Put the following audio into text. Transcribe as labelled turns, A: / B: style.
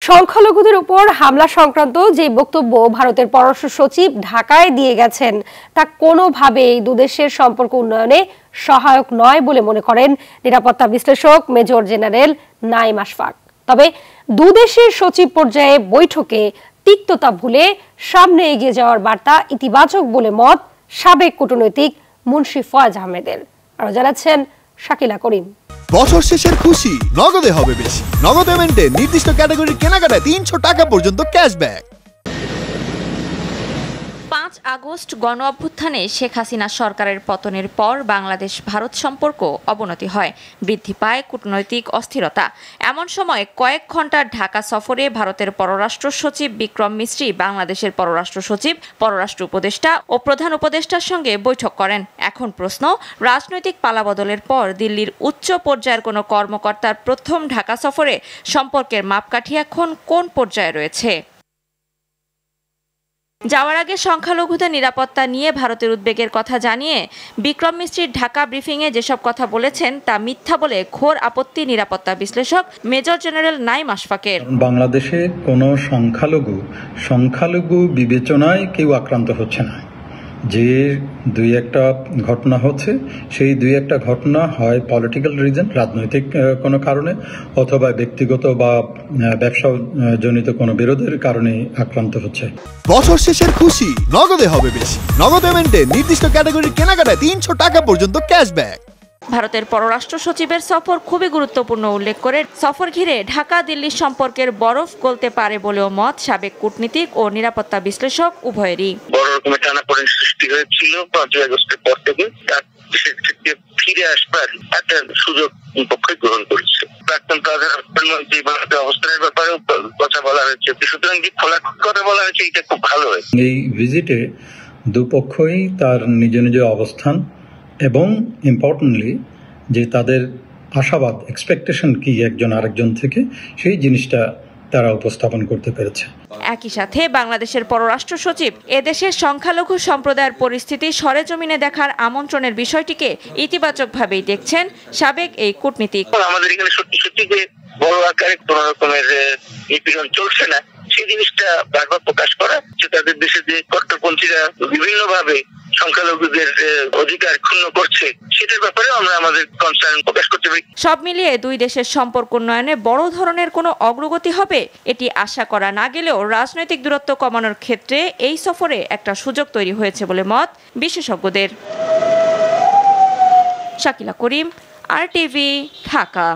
A: সংখ্যালঘুদের উপর হামলা সংক্রান্ত যে বক্তব্য ভারতের পররাষ্ট্র সচিব ঢাকায় দিয়ে গেছেন তা কোনোভাবেই দুদেশের সম্পর্ক উন্নয়নে সহায়ক নয় বলে মনে করেন নিরাপত্তা বিশ্লেষক মেজর জেনারেল নাঈম আশফাক। তবে দুদেশের সচিব পর্যায়ে বৈঠকে তিক্ততা ভুলে সামনে এগিয়ে যাওয়ার বার্তা ইতিবাচক বলে মত সাবেক কূটনৈতিক মুন্সি ফয়েজ আহমেদের। আরো জানাচ্ছেন শাকিলা করিম।
B: বছর শেষের খুশি নগদে হবে বেশি। নগদ পেমেন্টে নির্দিষ্ট ক্যাটাগরির কেনাকাটায় ৩০০ টাকা পর্যন্ত ক্যাশব্যাক।
C: ৫ আগস্ট গণ অভ্যুত্থানে শেখ হাসিনা সরকারের পতনের পর বাংলাদেশ ভারত সম্পর্ক অবনতি হয়, বৃদ্ধি পায় কূটনৈতিক অস্থিরতা। এমন সময় কয়েক ঘন্টার ঢাকা সফরে ভারতের পররাষ্ট্র সচিব বিক্রম মিশ্রি বাংলাদেশের পররাষ্ট্র সচিব, পররাষ্ট্র উপদেষ্টা ও প্রধান উপদেষ্টার সঙ্গে বৈঠক করেন। এখন প্রশ্ন, রাজনৈতিক পালাবদলের পর দিল্লির উচ্চ পর্যায়ের কোনো কর্মকর্তার প্রথম ঢাকা সফরে সম্পর্কের মাপকাঠি এখন কোন পর্যায়ে রয়েছে? যাওয়ার আগে সংখ্যালঘুদের নিরাপত্তা নিয়ে ভারতের উদ্বেগের কথা জানিয়ে বিক্রম মিশ্রির ঢাকা ব্রিফিংয়ে যেসব কথা বলেছেন তা মিথ্যা বলে ঘোর আপত্তি নিরাপত্তা বিশ্লেষক মেজর জেনারেল নাঈম আশফাকের।
D: বাংলাদেশে কোনো সংখ্যালঘু বিবেচনায় কেউ আক্রান্ত হচ্ছে না। যে দুই একটা ঘটনা হচ্ছে, সেই দুই একটা ঘটনা হয় পলিটিক্যাল রিজন, রাজনৈতিক কোনো কারণে, অথবা ব্যক্তিগত বা ব্যবসা জনিত কোনো বিরোধের কারণে আক্রান্ত হচ্ছে।
B: বছর শেষের খুশি নগদে হবে বেশি। নগদ পেমেন্টে নির্দিষ্ট ক্যাটাগরির কেনাকাটায় ৩০০ টাকা পর্যন্ত ক্যাশব্যাক।
C: ভারতের পররাষ্ট্র সচিবের সফর খুবই গুরুত্বপূর্ণ উল্লেখ করে সফর ঘিরে ঢাকা দিল্লির সম্পর্কের বরফ গলতে পারে বলেও মত সাবেক কূটনীতিক ও নিরাপত্তা বিশ্লেষক উভয়েরই।
E: বড় রকমের টানাপোড়েন সৃষ্টি হয়েছিল ৫ আগস্টের পর থেকে, তার দেশের থেকে ফিরে আসবার একটা সুযোগ পক্ষে গ্রহণ করেছে। প্রাক্তন প্রধানমন্ত্রী ভারতের অবস্থানের ব্যাপারে কথা বলা হয়েছে, সুতরাং যে খোলা কথা বলা হয়েছে এটা খুব ভালো হয়েছে।
D: এই ভিজিটে দুপক্ষই তার নিজ নিজ অবস্থান এবং ইম্পর্টেন্টলি যে তাদের আশাবাদ, এক্সপেকটেশন কি একজন আরেকজন থেকে, সেই জিনিসটা তারা উপস্থাপন করতে পেরেছে।
C: একই সাথে বাংলাদেশের পররাষ্ট্র সচিব এদেশের সংখ্যালঘু সম্প্রদায়ের পরিস্থিতি সরেজমিনে দেখার আমন্ত্রণের বিষয়টিকে ইতিবাচকভাবেই দেখছেন সাবেক এই কূটনীতিক।
E: আমাদের এখানে সত্যি সত্যি যে বড় আকারে কোন রকমের নিপীড়ন চলছে না, সেই জিনিসটা বারবার প্রকাশ করা, যে তাদের দেশে যে কট্টরপন্থীরা বিভিন্নভাবে সংখ্যালঘুদের অধিকার ক্ষুণ্ণ করছে, সেটার ব্যাপারে আমরা আমাদের কনসার্ন প্রকাশ করতে পারি।
C: সব মিলিয়ে দুই দেশের সম্পর্ক উন্নয়নে বড় ধরনের কোনো অগ্রগতি হবে এটি আশা করা না গেলেও রাজনৈতিক দূরত্ব কমানোর ক্ষেত্রে এই সফরে একটা সুযোগ তৈরি হয়েছে বলে মত বিশেষজ্ঞদের। শাকিলা করিম, RTV, ঢাকা।